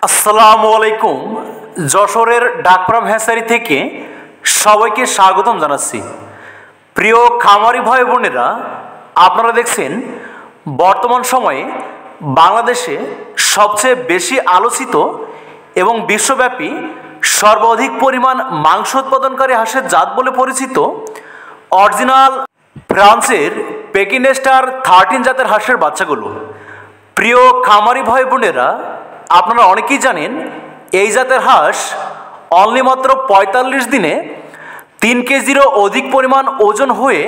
আসসালামু আলাইকুম। যশোরের ডাকপ্রাম হ্যাসারি থেকে সবাইকে স্বাগতম জানাচ্ছি। প্রিয় খামারি ভাই বোনেরা, আপনারা দেখছেন বর্তমান সময়ে বাংলাদেশে সবচেয়ে বেশি আলোচিত এবং বিশ্বব্যাপী সর্বাধিক পরিমাণ মাংস উৎপাদনকারী হাঁসের জাত বলে পরিচিত অরিজিনাল ফ্রান্সের পেকিনেস্টার 13 জাতের হাঁসের বাচ্চাগুলো। প্রিয় খামারি ভাই বোনেরা, আপনারা অনেকেই জানেন এই জাতের হাঁস অনলি মাত্র 45 দিনে 3 কেজিরও অধিক পরিমাণ ওজন হয়ে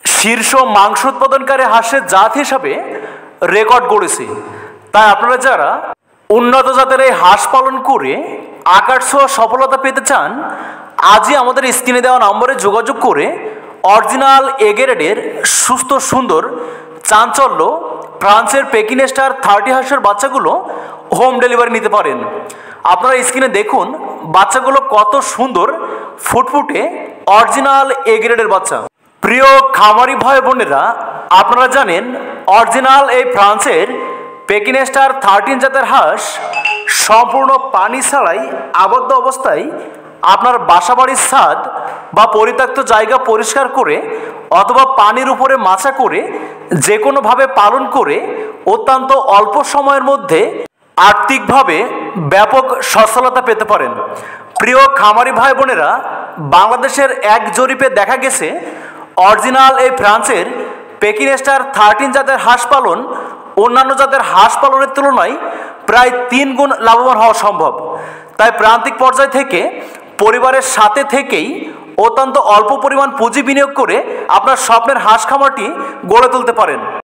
শীর্ষ মাংস উৎপাদনকারী হাঁসের জাত হিসাবে রেকর্ড গড়েছে। তাই আপনারা যারা উন্নত জাতের এই হাঁস পালন করে আকার ছোঁয়া সফলতা পেতে চান, আজই আমাদের স্ক্রিনে দেওয়া নম্বরে যোগাযোগ করে অরিজিনাল এ গ্রেডের সুস্থ সুন্দর চাঞ্চল্য ফ্রান্সের পেকিনেস্টার 30 হাঁসের বাচ্চাগুলো হোম ডেলিভারি নিতে পারেন। আপনারা স্ক্রিনে দেখুন বাচ্চাগুলো কত সুন্দর ফুটফুটে অরিজিনাল এ গ্রেডের বাচ্চা। প্রিয় খামারি ভাই বোনেরা, আপনারা জানেন অরিজিনাল এই ফ্রান্সের পেকিনেস্টার 13 জাতের হাঁস সম্পূর্ণ পানি ছাড়াই আবদ্ধ অবস্থায় আপনার বাসাবাড়ির ছাদ বা পরিত্যক্ত জায়গা পরিষ্কার করে অথবা পানির উপরে মাচা করে যে কোনোভাবে পালন করে অত্যন্ত অল্প সময়ের মধ্যে আর্থিকভাবে ব্যাপক সচ্ছলতা পেতে পারেন। প্রিয় খামারি ভাই বোনেরা, বাংলাদেশের এক জরিপে দেখা গেছে অরিজিনাল এই ফ্রান্সের পেকিনেস্টার 13 জাতের হাঁস পালন অন্যান্য জাতের হাঁস পালনের তুলনায় প্রায় 3 গুণ লাভবান হওয়া সম্ভব। তাই প্রান্তিক পর্যায় থেকে পরিবারের সাথে থেকেই অত্যন্ত অল্প পরিমাণ পুঁজি বিনিয়োগ করে আপনার স্বপ্নের হাঁস খামারটি গড়ে তুলতে পারেন।